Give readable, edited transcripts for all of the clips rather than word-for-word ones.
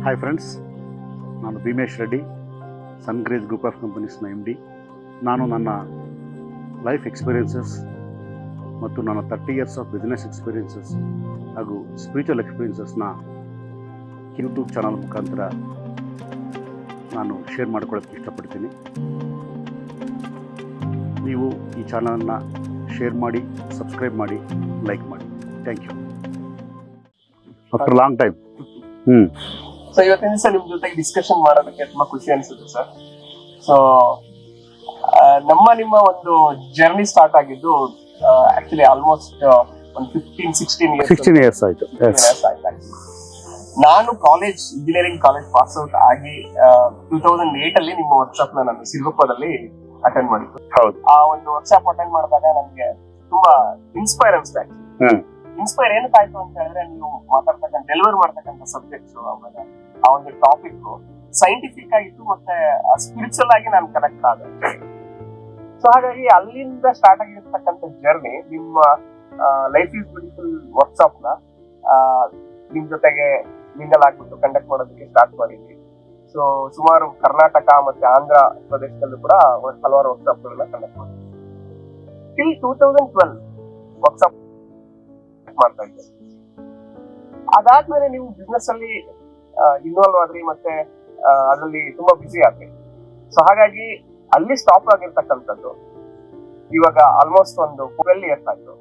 Hi friends, ನಾನು Bhimesh Reddy, Sungrace group of ಕಂಪನೀಸ್ನ MD. ನಾನು ನನ್ನ ಲೈಫ್ ಎಕ್ಸ್ಪೀರಿಯನ್ಸಸ್ ಮತ್ತು ನನ್ನ 30 ಇಯರ್ಸ್ ಆಫ್ ಬಿಸ್ನೆಸ್ ಎಕ್ಸ್ಪೀರಿಯನ್ಸಸ್ ಹಾಗೂ ಸ್ಪಿರಿಚುವಲ್ ಎಕ್ಸ್ಪೀರಿಯನ್ಸಸ್ನ ಯೂಟ್ಯೂಬ್ ಚಾನಲ್ ಮುಖಾಂತರ ನಾನು ಶೇರ್ ಮಾಡ್ಕೊಳ್ಳೋಕ್ಕೆ ಇಷ್ಟಪಡ್ತೀನಿ. ನೀವು ಈ ಚಾನಲನ್ನು ಶೇರ್ ಮಾಡಿ, ಸಬ್ಸ್ಕ್ರೈಬ್ ಮಾಡಿ, ಲೈಕ್ ಮಾಡಿ. Thank you. After long time. So ಇವತ್ತಿನ ದಿವಸ ನಿಮ್ ಜೊತೆಗೆ ಡಿಸ್ಕಷನ್ ಮಾಡೋದಕ್ಕೆ ತುಂಬಾ ಖುಷಿ ಅನ್ಸುತ್ತೆ ಸರ್. ಸೊ ನಿಮ್ಮ ಒಂದು ಜರ್ನಿ ಸ್ಟಾರ್ಟ್ ಆಗಿದ್ದು ಆಕ್ಚುಲಿ ಆಲ್ಮೋಸ್ಟ್ ಒಂದು 16 ಇಯರ್ಸ್ ಆಯ್ತು. ನಾನು ಇಂಜಿನಿಯರಿಂಗ್ ಕಾಲೇಜ್ ಪಾಸ್ ಔಟ್ ಆಗಿ 2008 ಅಲ್ಲಿ ನಿಮ್ಮ ವರ್ಕ್ಶಾಪ್ ನ ನಾನು ಸಿರುಗುಪ್ಪದಲ್ಲಿ ಅಟೆಂಡ್ ಮಾಡಿದ್ದು. ಹೌದು. ಆ ಒಂದು ವರ್ಕ್ಶಾಪ್ ಅಟೆಂಡ್ ಮಾಡಿದಾಗ ನನಗೆ ತುಂಬಾ ಇನ್ಸ್ಪೈರ್ ಅನ್ಸ್ತಾ ಇತ್ತು. ಇನ್ಸ್ಪೈರ್ ಏನಕ್ಕಾಯ್ತು ಅಂತ ಹೇಳಿದ್ರೆ, ನೀವು ಡೆಲಿವರ್ ಮಾಡ್ತಕ್ಕಂಥ ಸಬ್ಜೆಕ್ಟ್ಸ್, ಆಮೇಲೆ ಆ ಒಂದು ಟಾಪಿಕ್ ಸೈಂಟಿಫಿಕ್ ಆಗಿತ್ತು, ಮತ್ತೆ ಸ್ಪಿರಿಚುವಲ್ ಆಗಿ ನಾನು ಕನೆಕ್ಟ್ ಆದೆ. ಸೊ ಹಾಗಾಗಿ ಅಲ್ಲಿಂದ ಸ್ಟಾರ್ಟ್ ಆಗಿರ್ತಕ್ಕಂಥ ಜರ್ನಿ, ನಿಮ್ಮ ಲೈಫ್ ಈಸ್ ಬ್ಯೂಟಿಫುಲ್ ವರ್ಕ್ಶಾಪ್ ನ ನಿಮ್ ಜೊತೆಗೆ ಮಿಂಗಲ್ ಆಗ್ಬಿಟ್ಟು ಕಂಡಕ್ಟ್ ಮಾಡೋದಕ್ಕೆ ಸ್ಟಾರ್ಟ್ ಮಾಡಿದ್ವಿ. ಸೊ ಸುಮಾರು ಕರ್ನಾಟಕ ಮತ್ತೆ ಆಂಧ್ರ ಪ್ರದೇಶದಲ್ಲೂ ಕೂಡ ಹಲವಾರು ವರ್ಕ್ಶಾಪ್ ಗಳನ್ನ ಕಂಡಕ್ಟ್ ಮಾಡಿದ್ವಿ. ಟಿಲ್ 2012 ವರ್ಕ್ಶಾಪ್ ಮಾಡ್ತಾ ಇದ್ದೆ. ಅದಾದ್ಮೇಲೆ ನೀವು ಬಿಸ್ನೆಸ್ ಅಲ್ಲಿ ಇನ್ವಾಲ್ವ್ ಆದ್ರಿ, ಮತ್ತೆ ಅದರಲ್ಲಿ ತುಂಬಾ ಬಿಸಿ ಆದ್ರಿ. ಸೊ ಹಾಗಾಗಿ ಅಲ್ಲಿ ಸ್ಟಾಪ್ ಆಗಿರ್ತಕ್ಕಂಥದ್ದು ಇವಾಗ ಆಲ್ಮೋಸ್ಟ್ ಒಂದು 12 ಇಯರ್ಸ್ ಆಯ್ತು.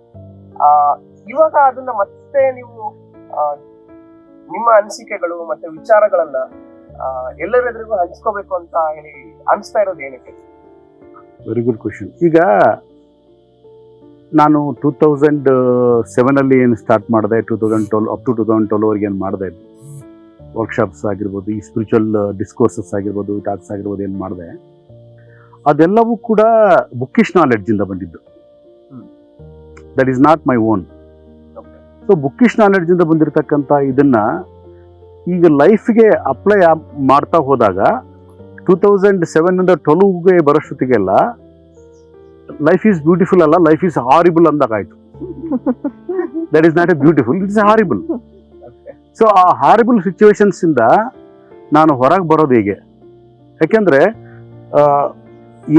ಇವಾಗ ಅದನ್ನ ಮತ್ತೆ ನೀವು ನಿಮ್ಮ ಅನಿಸಿಕೆಗಳು ಮತ್ತೆ ವಿಚಾರಗಳನ್ನ ಎಲ್ಲರೆದುರಿಗೂ ಹಂಚ್ಕೋಬೇಕು ಅಂತ ಹೇಳಿ ಅನಿಸ್ತಾ ಇರೋದು ಏನಕ್ಕೆ? Very good question. ಈಗ ನಾನು 2007 ಏನು ಸ್ಟಾರ್ಟ್ ಮಾಡಿದೆ, 2012 ಅಪ್ ಟು 2012 ಏನು ಮಾಡಿದೆ, ವರ್ಕ್ಶಾಪ್ಸ್ ಆಗಿರ್ಬೋದು, ಈ ಸ್ಪಿರಿಚುವಲ್ ಡಿಸ್ಕೋರ್ಸಸ್ ಆಗಿರ್ಬೋದು, ಟಾಕ್ಸ್ ಆಗಿರ್ಬೋದು, ಏನು ಮಾಡಿದೆ, ಅದೆಲ್ಲವೂ ಕೂಡ ಬುಕ್ಕಿಶ್ ನಾಲೆಡ್ಜಿಂದ ಬಂದಿದ್ದು. That is not my own. So bookish ನಾಲೆಡ್ಜಿಂದ ಬಂದಿರತಕ್ಕಂಥ ಇದನ್ನ ಈಗ ಲೈಫ್ಗೆ ಅಪ್ಲೈ ಮಾಡ್ತಾ ಹೋದಾಗ 2007 12ಗೆ ಬರೋಷ್ಟೊತ್ತಿಗೆಲ್ಲ ಲೈಫ್ ಈಸ್ ಬ್ಯೂಟಿಫುಲ್ ಅಲ್ಲ, ಲೈಫ್ ಈಸ್ ಹಾರಿಬಲ್ ಅಂದಾಗಾಯ್ತು. That is not a beautiful, it's a horrible. So ಆ ಹಾರಿಬಲ್ ಸಿಚುವೇಶನ್ಸ್ ಇಂದ ನಾನು ಹೊರಗೆ ಬರೋದು ಹೇಗೆ? ಯಾಕೆಂದ್ರೆ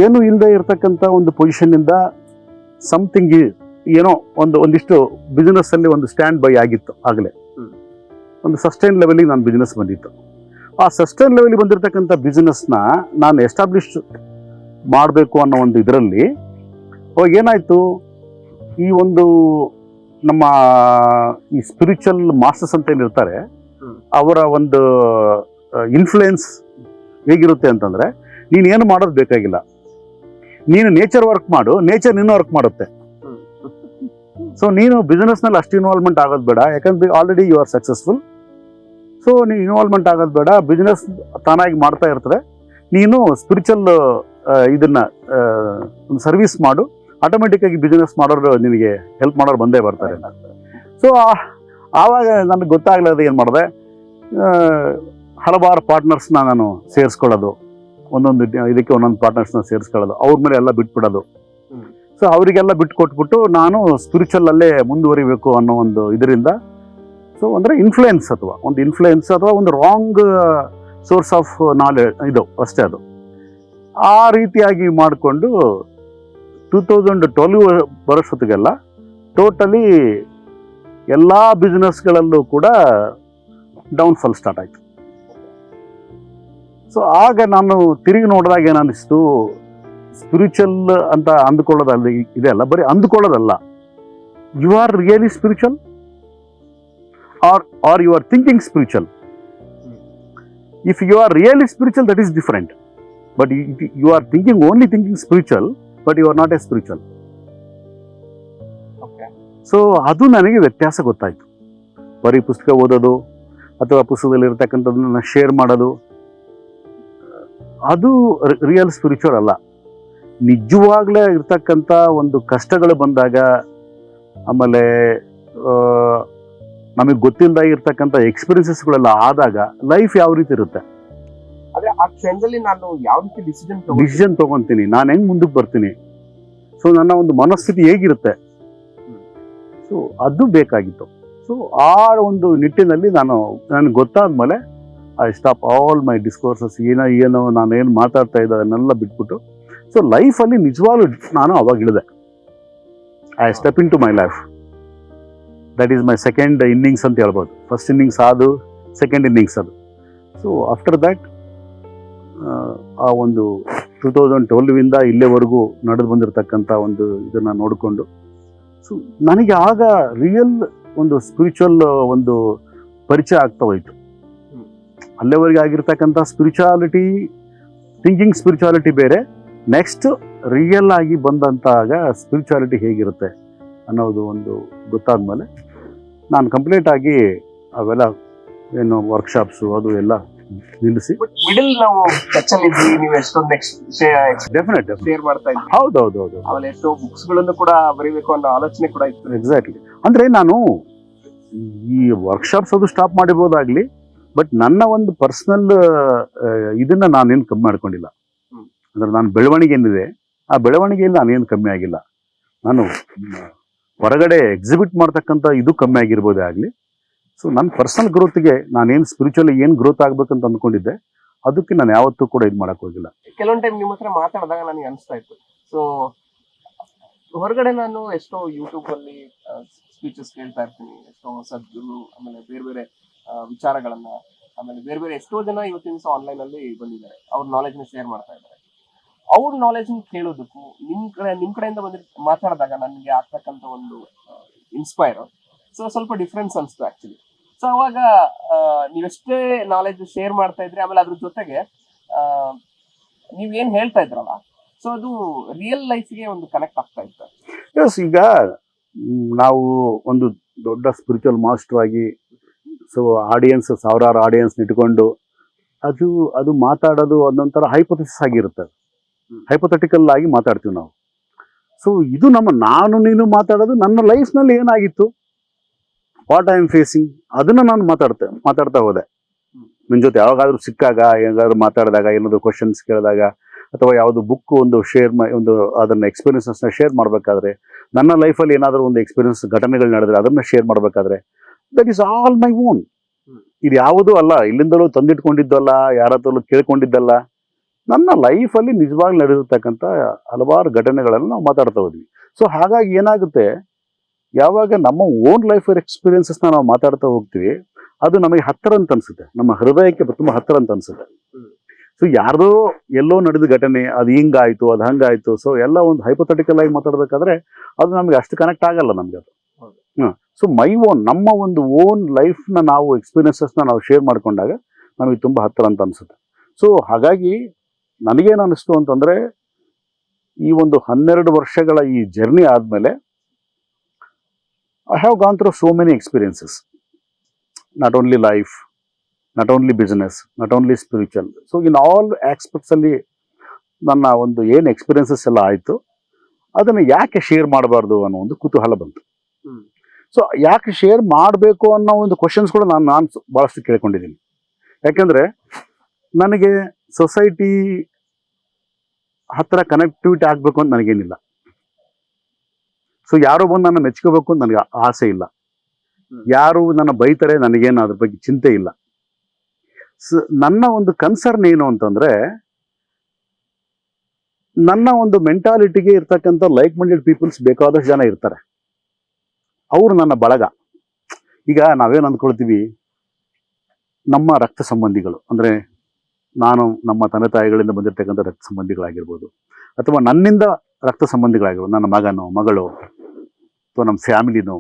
ಏನು ಇಲ್ಲದೆ ಇರತಕ್ಕಂಥ ಒಂದು ಪೊಸಿಷನ್ ಇಂದ ಸಮಥಿಂಗ್ ಏನೋ ಒಂದಿಷ್ಟು ಬಿಸ್ನೆಸ್ ಅಲ್ಲಿ ಒಂದು ಸ್ಟ್ಯಾಂಡ್ ಬೈ ಆಗಿತ್ತು. ಆಗಲೇ ಒಂದು ಸಸ್ಟೈನ್ ಲೆವೆಲ್ಗೆ ನಾನು ಬಿಸ್ನೆಸ್ ಬಂದಿತ್ತು. ಆ ಸಸ್ಟೈನ್ ಲೆವೆಲ್ಗೆ ಬಂದಿರತಕ್ಕಂಥ ಬಿಸ್ನೆಸ್ನ ನಾನು ಎಸ್ಟಾಬ್ಲಿಷ್ ಮಾಡಬೇಕು ಅನ್ನೋ ಒಂದು ಇದರಲ್ಲಿ ಅವಾಗ ಏನಾಯ್ತು, ಈ ಒಂದು ನಮ್ಮ ಈ ಸ್ಪಿರಿಚುವಲ್ ಮಾಸ್ಟರ್ಸ್ ಅಂತ ಏನಿರ್ತಾರೆ, ಅವರ ಒಂದು ಇನ್ಫ್ಲೂಯೆನ್ಸ್ ಹೇಗಿರುತ್ತೆ ಅಂತಂದ್ರೆ, ನೀನು ಏನು ಮಾಡೋದು ಬೇಕಾಗಿಲ್ಲ, ನೀನು ನೇಚರ್ ವರ್ಕ್ ಮಾಡು, ನೇಚರ್ ನಿನ್ನ ವರ್ಕ್ ಮಾಡುತ್ತೆ. ಸೊ ನೀನು ಬಿಸ್ನೆಸ್ ನಲ್ಲಿ ಅಷ್ಟು ಇನ್ವಾಲ್ವ್ಮೆಂಟ್ ಆಗೋದು ಬೇಡ, ಯಾಕಂದ್ರೆ already you are successful. So ನೀನು ಇನ್ವಾಲ್ವ್ಮೆಂಟ್ ಆಗೋದು ಬೇಡ, ಬಿಸ್ನೆಸ್ ತಾನಾಗಿ ಮಾಡ್ತಾ ಇರ್ತದೆ. ನೀನು ಸ್ಪಿರಿಚುವಲ್ ಇದನ್ನ ಒಂದು ಸರ್ವಿಸ್ ಮಾಡು, ಆಟೋಮೆಟಿಕ್ ಆಗಿ ಬಿಸ್ನೆಸ್ ಮಾಡೋರು ನಿನಗೆ ಹೆಲ್ಪ್ ಮಾಡೋರು ಬಂದೇ ಬರ್ತಾರೆ. ಸೊ ಆವಾಗ ನನಗೆ ಗೊತ್ತಾಗ್ಲದ ಏನು ಮಾಡಿದೆ, ಹಲವಾರು ಪಾರ್ಟ್ನರ್ಸ್ನ ನಾನು ಸೇರಿಸ್ಕೊಳ್ಳೋದು, ಒಂದೊಂದು ಇದಕ್ಕೆ ಒಂದೊಂದು ಪಾರ್ಟ್ನರ್ಸ್ನ ಸೇರಿಸ್ಕೊಳ್ಳೋದು, ಅವ್ರ ಮೇಲೆ ಎಲ್ಲ ಬಿಟ್ಬಿಡೋದು. ಸೊ ಅವರಿಗೆಲ್ಲ ಬಿಟ್ಟು ಕೊಟ್ಬಿಟ್ಟು ನಾನು ಸ್ಪಿರಿಚುವಲ್ ಅಲ್ಲೇ ಮುಂದುವರಿಬೇಕು ಅನ್ನೋ ಒಂದು ಇದರಿಂದ, ಸೊ ಅಂದರೆ ಇನ್ಫ್ಲುಯೆನ್ಸ್ ಅಥವಾ ಒಂದು ರಾಂಗ್ ಸೋರ್ಸ್ ಆಫ್ ನಾಲೆಡ್ಜ್ ಇದು ಅಷ್ಟೇ. ಅದು ಆ ರೀತಿಯಾಗಿ ಮಾಡಿಕೊಂಡು 2012 ಬರೋಷ್ಟೊತ್ತಿಗೆಲ್ಲ ಟೋಟಲಿ ಎಲ್ಲ ಬಿಸ್ನೆಸ್ಗಳಲ್ಲೂ ಕೂಡ ಡೌನ್ಫಾಲ್ ಸ್ಟಾರ್ಟ್ ಆಯಿತು. ಸೊ ಆಗ ನಾನು ತಿರುಗಿ ನೋಡಿದಾಗ ಏನನ್ನಿಸ್ತು, ಸ್ಪಿರಿಚುವಲ್ ಅಂತ ಅಂದುಕೊಳ್ಳೋದಲ್ಲ, ಇದೆಲ್ಲ ಬರೀ ಅಂದುಕೊಳ್ಳೋದಲ್ಲ, you are really spiritual or you are thinking spiritual. If you are really spiritual, that is different. But you are only thinking spiritual, but you are not a spiritual. Okay. So ಅದು ನನಗೆ ವ್ಯತ್ಯಾಸ ಗೊತ್ತಾಯ್ತು. ಬರೀ ಪುಸ್ತಕ ಓದೋದು ಅಥವಾ ಪುಸ್ತಕದಲ್ಲಿ ಇರತಕ್ಕಂಥದ್ದನ್ನ share ಮಾಡೋದು, ಅದು ರಿಯಲ್ ಸ್ಪಿರಿಚುವಲ್ ಅಲ್ಲ. ನಿಜವಾಗ್ಲೇ ಇರ್ತಕ್ಕಂಥ ಒಂದು ಕಷ್ಟಗಳು ಬಂದಾಗ, ಆಮೇಲೆ ನಮಗೆ ಗೊತ್ತಿಲ್ಲದಾಗಿರ್ತಕ್ಕಂಥ ಎಕ್ಸ್ಪೀರಿಯನ್ಸಸ್ಗಳೆಲ್ಲ ಆದಾಗ ಲೈಫ್ ಯಾವ ರೀತಿ ಇರುತ್ತೆ, ಅದೇ ಆ ಕ್ಷಣದಲ್ಲಿ ನಾನು ಯಾವ ರೀತಿ ಡಿಸಿಷನ್ ತಗೊಂತೀನಿ, ನಾನು ಹೆಂಗ್ ಮುಂದಕ್ಕೆ ಬರ್ತೀನಿ, ಸೊ ನನ್ನ ಒಂದು ಮನಸ್ಥಿತಿ ಹೇಗಿರುತ್ತೆ, ಸೊ ಅದು ಬೇಕಾಗಿತ್ತು. ಸೊ ಆ ಒಂದು ನಿಟ್ಟಿನಲ್ಲಿ ನನಗೆ ಗೊತ್ತಾದ್ಮೇಲೆ I stop all my discourses ಏನೋ ನಾನೇನು ಮಾತಾಡ್ತಾ ಇದ್ದೆ ಅದನ್ನೆಲ್ಲ ಬಿಟ್ಬಿಟ್ಟು ಸೊ ಲೈಫಲ್ಲಿ ನಿಜವಾಗ್ಲೂ ನಾನು ಅವಾಗ ಇಳಿದೆ. I step into my life. That is my second innings ಅಂತ ಹೇಳ್ಬೋದು. ಫಸ್ಟ್ ಇನ್ನಿಂಗ್ಸ್ ಅದು, ಸೆಕೆಂಡ್ ಇನ್ನಿಂಗ್ಸ್ ಅದು. ಸೊ ಆಫ್ಟರ್ ದ್ಯಾಟ್ ಆ ಒಂದು 2012 ಇಲ್ಲಿವರೆಗೂ ನಡೆದು ಬಂದಿರತಕ್ಕಂಥ ಒಂದು ಇದನ್ನು ನೋಡಿಕೊಂಡು ಸೊ ನನಗೆ ಆಗ ರಿಯಲ್ ಒಂದು ಸ್ಪಿರಿಚುವಲ್ ಒಂದು ಪರಿಚಯ ಆಗ್ತಾ ಹೋಯಿತು. ಅಲ್ಲಿವರೆಗೆ ಆಗಿರ್ತಕ್ಕಂಥ ಸ್ಪಿರಿಚುವಾಲಿಟಿ, ಥಿಂಕಿಂಗ್ ಸ್ಪಿರಿಚುವಾಲಿಟಿ ಬೇರೆ, ನೆಕ್ಸ್ಟ್ ರಿಯಲ್ ಆಗಿ ಬಂದಂತಾಗ ಸ್ಪಿರಿಚುವಾಲಿಟಿ ಹೇಗಿರುತ್ತೆ ಅನ್ನೋದು ಒಂದು ಗೊತ್ತಾದ್ಮೇಲೆ ನಾನು ಕಂಪ್ಲೀಟ್ ಆಗಿ ಅವೆಲ್ಲ ಏನು ವರ್ಕ್ಶಾಪ್ಸು ಅದು ಎಲ್ಲ ನಿಲ್ಲಿಸಿ. ಮಿಡಲ್ ನಾವು ಟಚ್ ಅಲ್ಲಿ ಇದ್ವಿ, ನೀವು ಎಷ್ಟೊಂದು ಡೆಫಿನೆಟ್ ಶೇರ್ ಮಾಡ್ತಾ ಇದ್ವಿ. ಹೌದೌದು. ಆಮೇಲೆ ಎಷ್ಟೋ ಬುಕ್ಸ್ ಗಳನ್ನು ಕೂಡ ಬರೀಬೇಕು ಅನ್ನೋ ಆಲೋಚನೆ ಕೂಡ ಇತ್ತು. ಎಕ್ಸಾಕ್ಟ್ಲಿ. ಅಂದ್ರೆ ನಾನು ಈ ವರ್ಕ್ಶಾಪ್ಸ್ ಅದು ಸ್ಟಾಪ್ ಮಾಡಿರ್ಬೋದಾಗ್ಲಿ, ಬಟ್ ನನ್ನ ಒಂದು ಪರ್ಸನಲ್ ಇದನ್ನ ನಾನೇನು ಕಮ್ಮಿ ಮಾಡ್ಕೊಂಡಿಲ್ಲ. ಅಂದ್ರೆ ನಾನು ಬೆಳವಣಿಗೆ ಏನಿದೆ ಆ ಬೆಳವಣಿಗೆಯಲ್ಲಿ ನಾನೇನು ಕಮ್ಮಿ ಆಗಿಲ್ಲ. ನಾನು ಹೊರಗಡೆ ಎಕ್ಸಿಬಿಟ್ ಮಾಡ್ತಕ್ಕಂಥ ಇದು ಕಮ್ಮಿ ಆಗಿರ್ಬೋದೇ ಆಗಲಿ. ಸೊ ನನ್ನ ಪರ್ಸನಲ್ ಗ್ರೋತ್ಗೆ ನಾನೇನು ಸ್ಪಿರಿಚುವಲಿ ಏನು ಗ್ರೋತ್ ಆಗ್ಬೇಕಂತ ಅಂದ್ಕೊಂಡಿದ್ದೆ ಅದಕ್ಕೆ ನಾನು ಯಾವತ್ತೂ ಕೂಡ ಇದು ಮಾಡಕ್ ಹೋಗಿಲ್ಲ. ಕೆಲವೊಂದು ಟೈಮ್ ನಿಮ್ಮ ಹತ್ರ ಮಾತಾಡಿದಾಗ ನನಗೆ ಅನಿಸ್ತಾ ಇತ್ತು, ಸೊ ಹೊರಗಡೆ ನಾನು ಎಷ್ಟೋ ಯೂಟ್ಯೂಬ್ ಅಲ್ಲಿ ಸ್ಪೀಚಸ್ ಕೇಳ್ತಾ ಇರ್ತೀನಿ, ಎಷ್ಟೋ ಸದ್ಗುರು, ಆಮೇಲೆ ಬೇರೆ ಬೇರೆ ವಿಚಾರಗಳನ್ನ, ಆಮೇಲೆ ಬೇರೆ ಬೇರೆ ಎಷ್ಟೋ ಜನ ಇವತ್ತಿನ ದಿವಸ ಆನ್ಲೈನ್ ಅಲ್ಲಿ ಬಂದಿದ್ದಾರೆ, ಅವ್ರ ನಾಲೆಜ್ ನ ಶೇರ್ ಮಾಡ್ತಾ ಇದ್ದಾರೆ. ಅವ್ರ ನಾಲೆಜ್ ಕೇಳೋದಕ್ಕೂ ನಿಮ್ ಕಡೆಯಿಂದ ಮಾತಾಡಿದಾಗ ನನಗೆ ಆಗ್ತಕ್ಕಂಥ ಒಂದು ಇನ್ಸ್ಪೈರ್ ಸೊ ಸ್ವಲ್ಪ ಡಿಫ್ರೆನ್ಸ್ ಅನಿಸ್ತು ಆಕ್ಚುಲಿ. ಸೊ ಅವಾಗ ನೀವೆಷ್ಟೇ ನಾಲೆಜ್ ಶೇರ್ ಮಾಡ್ತಾ ಇದ್ರಿ, ಆಮೇಲೆ ಅದ್ರ ಜೊತೆಗೆ ನೀವೇನ್ ಹೇಳ್ತಾ ಇದ್ರಲ್ಲ, ಸೊ ಅದು ರಿಯಲ್ ಲೈಫ್ಗೆ ಒಂದು ಕನೆಕ್ಟ್ ಆಗ್ತಾ ಇತ್ತು. ಎಸ್, ಈಗ ನಾವು ಒಂದು ದೊಡ್ಡ ಸ್ಪಿರಿಚುವಲ್ ಮಾಸ್ಟರ್ ಆಗಿ ಸೊ ಆಡಿಯನ್ಸ್, ಸಾವಿರಾರು ಆಡಿಯನ್ಸ್ ಇಟ್ಕೊಂಡು ಅದು ಮಾತಾಡೋದು ಅದೊಂಥರ ಹೈಪೋಥೆಸಿಸ್ ಆಗಿರುತ್ತೆ. ಹೈಪೋಥೆಟಿಕಲ್ ಆಗಿ ಮಾತಾಡ್ತೀವಿ ನಾವು. ಸೊ ಇದು ನಾನು ನೀನು ಮಾತಾಡೋದು ನನ್ನ ಲೈಫ್ನಲ್ಲಿ ಏನಾಗಿತ್ತು, ವಾಟ್ ಐ ಆಮ್ ಫೇಸಿಂಗ್, ಅದನ್ನ ನಾನು ಮಾತಾಡ್ತಾ ಹೋದೆ. ನಿನ್ನ ಜೊತೆ ಯಾವಾಗಾದ್ರೂ ಸಿಕ್ಕಾಗ, ಏನಾದ್ರು ಮಾತಾಡಿದಾಗ, ಏನಾದ್ರು ಕ್ವಶನ್ಸ್ ಕೇಳಿದಾಗ, ಅಥವಾ ಯಾವುದು ಬುಕ್ ಒಂದು ಅದನ್ನ ಎಕ್ಸ್ಪೀರಿಯನ್ಸಸ್ನ ಶೇರ್ ಮಾಡಬೇಕಾದ್ರೆ, ನನ್ನ ಲೈಫಲ್ಲಿ ಏನಾದರೂ ಒಂದು ಎಕ್ಸ್ಪೀರಿಯನ್ಸ್ ಘಟನೆಗಳು ನಡೆದ್ರೆ ಅದನ್ನ ಶೇರ್ ಮಾಡಬೇಕಾದ್ರೆ, that is all my own. ಇದು ಯಾವುದೂ ಅಲ್ಲ, ಇಲ್ಲಿಂದಲೂ ತಂದಿಟ್ಕೊಂಡಿದ್ದಲ್ಲ, ಯಾರ ಹತ್ರಲ್ಲೂ ಕೇಳ್ಕೊಂಡಿದ್ದಲ್ಲ. ನನ್ನ ಲೈಫಲ್ಲಿ ನಿಜವಾಗ್ಲೂ ನಡೆದಿರ್ತಕ್ಕಂಥ ಹಲವಾರು ಘಟನೆಗಳನ್ನು ನಾವು ಮಾತಾಡ್ತಾ ಹೋದ್ವಿ. ಸೊ ಹಾಗಾಗಿ ಏನಾಗುತ್ತೆ, ಯಾವಾಗ ನಮ್ಮ ಓನ್ ಲೈಫ್ ಎಕ್ಸ್ಪೀರಿಯನ್ಸಸ್ನ ನಾವು ಮಾತಾಡ್ತಾ ಹೋಗ್ತೀವಿ, ಅದು ನಮಗೆ ಹತ್ತಿರ ಅಂತ ಅನ್ಸುತ್ತೆ, ನಮ್ಮ ಹೃದಯಕ್ಕೆ ತುಂಬ ಹತ್ತಿರ ಅಂತ ಅನ್ಸುತ್ತೆ. ಸೊ ಯಾರ್ದೋ ಎಲ್ಲೋ ನಡೆದ ಘಟನೆ, ಅದು ಹಿಂಗಾಯ್ತು, ಅದು ಹಂಗಾಯ್ತು, ಸೊ ಎಲ್ಲ ಒಂದು ಹೈಪೋಥೆಟಿಕಲ್ ಆಗಿ ಮಾತಾಡ್ಬೇಕಾದ್ರೆ ಅದು ನಮಗೆ ಅಷ್ಟು ಕನೆಕ್ಟ್ ಆಗಲ್ಲ ನಮ್ಗೆ ಅದು. ಸೊ ನಮ್ಮ ಒಂದು ಓನ್ ಲೈಫ್ನ ನಾವು ಎಕ್ಸ್ಪೀರಿಯನ್ಸಸ್ನ ನಾವು ಶೇರ್ ಮಾಡ್ಕೊಂಡಾಗ ನಮಗೆ ತುಂಬ ಹತ್ತಿರ ಅಂತ ಅನ್ಸುತ್ತೆ. ಸೊ ಹಾಗಾಗಿ ನನಗೇನು ಅನ್ನಿಸ್ತು ಅಂತಂದ್ರೆ, ಈ ಒಂದು 12 ವರ್ಷಗಳ ಈ ಜರ್ನಿ ಆದಮೇಲೆ I have gone through so many experiences, not only life, not only business, not only spiritual. So in all aspects ಅಲ್ಲಿ ನನ್ನ ಒಂದು ಏನು ಎಕ್ಸ್ಪೀರಿಯನ್ಸಸ್ ಎಲ್ಲ ಆಯಿತು, ಅದನ್ನು ಯಾಕೆ ಶೇರ್ ಮಾಡಬಾರ್ದು ಅನ್ನೋ ಒಂದು ಕುತೂಹಲ ಬಂತು. ಸೊ ಯಾಕೆ ಶೇರ್ ಮಾಡಬೇಕು ಅನ್ನೋ ಒಂದು ಕ್ವಶನ್ಸ್ ಕೂಡ ನಾನು ಭಾಳಷ್ಟು ಕೇಳ್ಕೊಂಡಿದ್ದೀನಿ. ಯಾಕೆಂದರೆ ನನಗೆ ಸೊಸೈಟಿ ಹತ್ತಿರ ಕನೆಕ್ಟಿವಿಟಿ ಆಗಬೇಕು ಅಂತ ನನಗೇನಿಲ್ಲ. ಸೊ ಯಾರೋ ಬಂದು ನನ್ನ ಮೆಚ್ಕೋಬೇಕು ಅಂತ ನನಗೆ ಆಸೆ ಇಲ್ಲ. ಯಾರು ನನ್ನ ಬೈತಾರೆ, ನನಗೇನು ಅದ್ರ ಬಗ್ಗೆ ಚಿಂತೆ ಇಲ್ಲ. ನನ್ನ ಒಂದು ಕನ್ಸರ್ನ್ ಏನು ಅಂತಂದ್ರೆ, ನನ್ನ ಒಂದು ಮೆಂಟಾಲಿಟಿಗೆ ಇರ್ತಕ್ಕಂಥ ಲೈಕ್ ಮೈಂಡೆಡ್ ಪೀಪಲ್ಸ್ ಬೇಕಾದಷ್ಟು ಜನ ಇರ್ತಾರೆ. ಅವರು ನನ್ನ ಬಳಗ. ಈಗ ನಾವೇನು ಅಂದ್ಕೊಳ್ತೀವಿ, ನಮ್ಮ ರಕ್ತ ಸಂಬಂಧಿಗಳು ಅಂದರೆ ನಮ್ಮ ತಂದೆ ತಾಯಿಗಳಿಂದ ಬಂದಿರತಕ್ಕಂಥ ರಕ್ತ ಸಂಬಂಧಿಗಳಾಗಿರ್ಬೋದು, ಅಥವಾ ನನ್ನಿಂದ ರಕ್ತ ಸಂಬಂಧಿಗಳಾಗಿರ್ಬೋದು, ನನ್ನ ಮಗನೋ ಮಗಳು ಅಥವಾ ನಮ್ಮ ಫ್ಯಾಮಿಲಿನೋ,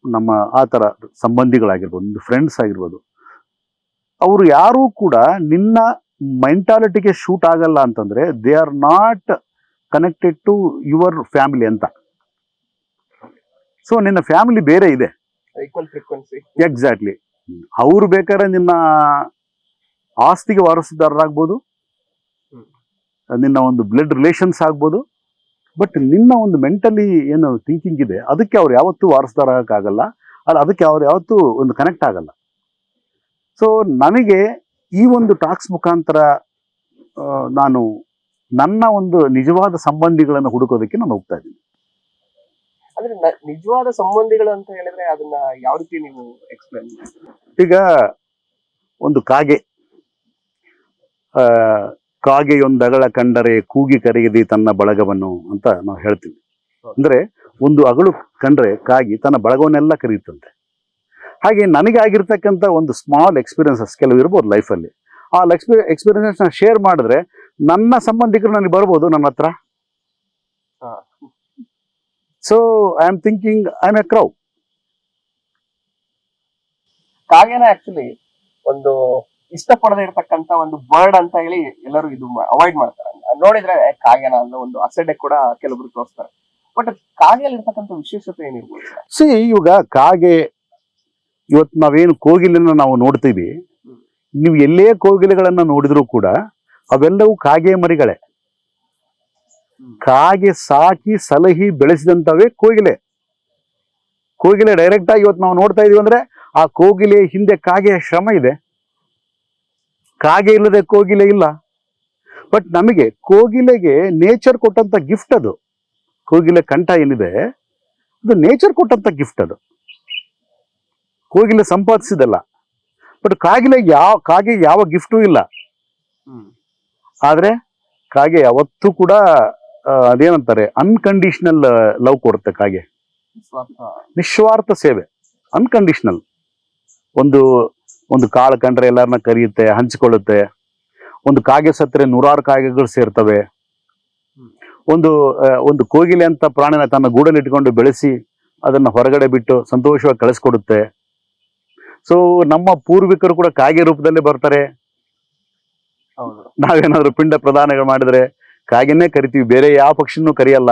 ನಮ್ಮ ಆ ಥರ ಸಂಬಂಧಿಗಳಾಗಿರ್ಬೋದು, ಫ್ರೆಂಡ್ಸ್ ಆಗಿರ್ಬೋದು, ಅವರು ಯಾರೂ ಕೂಡ ನಿನ್ನ ಮೆಂಟಾಲಿಟಿಗೆ ಶೂಟ್ ಆಗಲ್ಲ ಅಂತಂದ್ರೆ they are not connected to your family ಅಂತ. ಸೊ ನಿನ್ನ ಫ್ಯಾಮಿಲಿ ಬೇರೆ ಇದೆ, ಈಕ್ವಲ್ ಫ್ರೀಕ್ವೆನ್ಸಿ. ಎಕ್ಸಾಕ್ಟ್ಲಿ. ಅವರು ಬೇಕಾದ್ರೆ ನಿನ್ನ ಆಸ್ತಿಗೆ ವಾರಸುದಾರರಾಗ್ಬೋದು, ನಿನ್ನ ಒಂದು ಬ್ಲಡ್ ರಿಲೇಷನ್ಸ್ ಆಗ್ಬೋದು, ಬಟ್ ನಿನ್ನ ಒಂದು ಮೆಂಟಲಿ ಏನು ಥಿಂಕಿಂಗ್ ಇದೆ ಅದಕ್ಕೆ ಅವ್ರು ಯಾವತ್ತೂ ವಾರಸುದಾರ ಆಗಕ್ಕಾಗಲ್ಲ, ಅದಕ್ಕೆ ಅವ್ರು ಯಾವತ್ತೂ ಒಂದು ಕನೆಕ್ಟ್ ಆಗಲ್ಲ. ಸೊ ನನಗೆ ಈ ಒಂದು ಟಾಕ್ಸ್ ಮುಖಾಂತರ ನಾನು ನನ್ನ ಒಂದು ನಿಜವಾದ ಸಂಬಂಧಿಗಳನ್ನು ಹುಡುಕೋದಕ್ಕೆ ನಾನು ಹೋಗ್ತಾ ಇದ್ದೀನಿ. ಅಂದ್ರೆ ನಿಜವಾದ ಸಂಬಂಧಿಗಳು ಅಂತ ಹೇಳಿದ್ರೆ ಅದನ್ನ ಯಾವ ರೀತಿ ನೀವು ಎಕ್ಸ್ಪ್ಲೇನ್? ಈಗ ಒಂದು ಕಾಗೆ ಕಾಗೆಯೊಂದಗಳ ಕಂಡರೆ ಕೂಗಿ ಕರೆಯದಿ ತನ್ನ ಬಳಗವನ್ನು ಅಂತ ನಾವು ಹೇಳ್ತೀವಿ. ಅಂದ್ರೆ ಒಂದು ಅಗಳು ಕಂಡ್ರೆ ಕಾಗಿ ತನ್ನ ಬಳಗವನ್ನೆಲ್ಲ ಕರೆಯುತ್ತಂತೆ. ಹಾಗೆ ನನಗೆ ಆಗಿರ್ತಕ್ಕಂಥ ಒಂದು ಸ್ಮಾಲ್ ಎಕ್ಸ್ಪೀರಿಯನ್ಸಸ್ ಕೆಲವು ಇರ್ಬೋದು ಲೈಫಲ್ಲಿ. ಆ ಎಕ್ಸ್ಪೀರಿಯನ್ಸಸ್ ನಾನು ಶೇರ್ ಮಾಡಿದ್ರೆ ನನ್ನ ಸಂಬಂಧಿಕರು ನನಗೆ ಬರ್ಬೋದು ನನ್ನ ಹತ್ರ. So I am thinking I am a crow. ಕಾಗೆನ ಆಕ್ಚುಲಿ ಒಂದು ಇಷ್ಟಪಡದೆ ಇರತಕ್ಕಂತ ಒಂದು ಬರ್ಡ್ ಅಂತ ಹೇಳಿ ಎಲ್ಲರೂ ಇದು ಅವಾಯ್ಡ್ ಮಾಡ್ತಾರೆ. ನೋಡಿದ್ರೆ ಕಾಗೆನ ಅನ್ನೋ ಒಂದು ಅಸಡ್ಡೆ ಕೂಡ ಕೆಲವರು ತೋರಿಸ್ತಾರೆ. ಬಟ್ ಕಾಗೆಯಲ್ಲಿ ಇರ್ತಕ್ಕಂಥ ವಿಶೇಷತೆ ಏನಿರ್ಬೋದು? ಸಿ ಇವಾಗ ಕಾಗೆ ಇವತ್ತು ನಾವೇನು ಕೋಗಿಲೆನ ನಾವು ನೋಡ್ತೀವಿ, ನೀವು ಎಲ್ಲೇ ಕೋಗಿಲೆಗಳನ್ನ ನೋಡಿದ್ರು ಕೂಡ ಅವೆಲ್ಲವೂ ಕಾಗೆ ಮರಿಗಳೇ. ಕಾಗೆ ಸಾಕಿ ಸಲಹಿ ಬೆಳೆಸಿದಂತವೇ ಕೋಗಿಲೆ. ಕೋಗಿಲೆ ಡೈರೆಕ್ಟ್ ಆಗಿ ಇವತ್ತು ನಾವು ನೋಡ್ತಾ ಇದೀವಿ ಅಂದ್ರೆ ಆ ಕೋಗಿಲೆ ಹಿಂದೆ ಕಾಗೆಯ ಶ್ರಮ ಇದೆ. ಕಾಗೆ ಇಲ್ಲದೆ ಕೋಗಿಲೆ ಇಲ್ಲ. ಬಟ್ ನಮಗೆ ಕೋಗಿಲೆಗೆ ನೇಚರ್ ಕೊಟ್ಟಂತ ಗಿಫ್ಟ್ ಅದು. ಕೋಗಿಲೆ ಕಂಠ ಏನಿದೆ ಅದು ನೇಚರ್ ಕೊಟ್ಟಂತ ಗಿಫ್ಟ್ ಅದು, ಕೋಗಿಲೆ ಸಂಪಾದಿಸಿದಲ್ಲ. ಬಟ್ ಕಾಗೆ ಯಾವ ಗಿಫ್ಟೂ ಇಲ್ಲ. ಆದ್ರೆ ಕಾಗೆ ಯಾವತ್ತೂ ಕೂಡ ಅದೇನಂತಾರೆ ಅನ್ಕಂಡೀಷನಲ್ ಲವ್ ಕೊಡುತ್ತೆ. ಕಾಗೆ ನಿಸ್ವಾರ್ಥ ಸೇವೆ, ಅನ್ಕಂಡೀಷನಲ್. ಒಂದು ಕಾಳು ಕಂಡ್ರೆ ಎಲ್ಲರನ್ನ ಕರೆಯುತ್ತೆ, ಹಂಚಿಕೊಳ್ಳುತ್ತೆ. ಒಂದು ಕಾಗೆ ಸತ್ತರೆ 100 ಕಾಗೆಗಳು ಸೇರ್ತವೆ. ಒಂದು ಕೋಗಿಲೆ ಅಂತ ಪ್ರಾಣಿನ ತನ್ನ ಗೂಡಲ್ಲಿ ಇಟ್ಕೊಂಡು ಬೆಳೆಸಿ ಅದನ್ನ ಹೊರಗಡೆ ಬಿಟ್ಟು ಸಂತೋಷವಾಗಿ ಕಳಿಸ್ಕೊಡುತ್ತೆ. ಸೊ ನಮ್ಮ ಪೂರ್ವಿಕರು ಕೂಡ ಕಾಗೆ ರೂಪದಲ್ಲೇ ಬರ್ತಾರೆ. ನಾವೇನಾದ್ರು ಪಿಂಡ ಪ್ರದಾನಗಳು ಮಾಡಿದ್ರೆ ಕಾಗೆನೇ ಕರಿತೀವಿ, ಬೇರೆ ಯಾವ ಪಕ್ಷಿನೂ ಕರಿಯಲ್ಲ.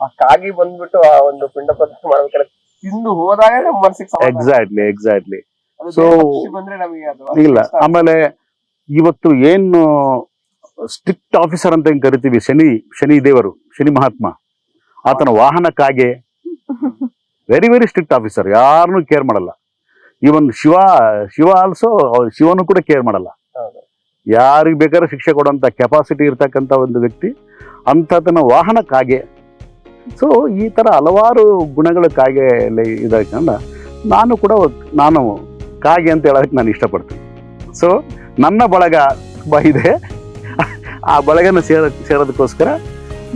ಆ ಕಾಗಿ ಬಂದ್ಬಿಟ್ಟು ಆ ಒಂದು ಪಿಂಡ ಪ್ರದಾನ ಮಾಡ್ಬೇಕಾದ್ರೆ ತಿಂದು ಹೋದಾಗ ನಮ್ಮ ಮನಸ್ಸಿಗೆ ಎಕ್ಸಾಕ್ಟ್ಲಿ. ಸೊ ಬಂದ್ರೆ ನಮಗೆ ಅದು ಇಲ್ಲ. ಆಮೇಲೆ ಇವತ್ತು ಏನು ಸ್ಟ್ರಿಕ್ಟ್ ಆಫೀಸರ್ ಅಂತ ಹೆಂಗ್ ಕರಿತೀವಿ, ಶನಿ ದೇವರು, ಶನಿ ಮಹಾತ್ಮ, ಆತನ ವಾಹನ ಕಾಗೆ. ವೆರಿ ವೆರಿ ಸ್ಟ್ರಿಕ್ಟ್ ಆಫೀಸರ್, ಯಾರನ್ನೂ ಕೇರ್ ಮಾಡಲ್ಲ. ಇವನ್ ಶಿವ ಆಲ್ಸೋ, ಶಿವನು ಕೂಡ ಕೇರ್ ಮಾಡಲ್ಲ. ಯಾರಿಗೆ ಬೇಕಾದ್ರೂ ಶಿಕ್ಷೆ ಕೊಡುವಂತ ಕೆಪಾಸಿಟಿ ಇರ್ತಕ್ಕಂಥ ಒಂದು ವ್ಯಕ್ತಿ, ಅಂಥದನ್ನ ವಾಹನ ಕಾಗೆ. ಸೊ ಈ ತರ ಹಲವಾರು ಗುಣಗಳು ಕಾಗೆ ಇದಕ್ಕಂಡ ನಾನು ಕಾಗೆ ಅಂತ ಹೇಳೋದಕ್ಕೆ ನಾನು ಇಷ್ಟಪಡ್ತೀನಿ. ಸೊ ನನ್ನ ಬಳಗ ತುಂಬಾ ಇದೆ. ಆ ಬಳಗನ ಸೇರೋದಕ್ಕೋಸ್ಕರ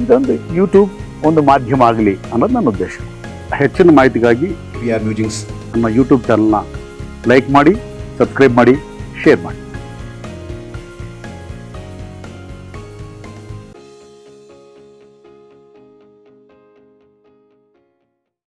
ಇದೊಂದು ಯೂಟ್ಯೂಬ್ ಒಂದು ಮಾಧ್ಯಮ ಆಗಲಿ ಅನ್ನೋದು ನನ್ನ ಉದ್ದೇಶ. ಹೆಚ್ಚಿನ ಮಾಹಿತಿಗಾಗಿ ವಿ ಆರ್ ಮ್ಯೂಸಿಂಗ್ಸ್ ನಮ್ಮ ಯೂಟ್ಯೂಬ್ ಚಾನಲ್ನ ಲೈಕ್ ಮಾಡಿ, ಸಬ್ಸ್ಕ್ರೈಬ್ ಮಾಡಿ, ಶೇರ್ ಮಾಡಿ.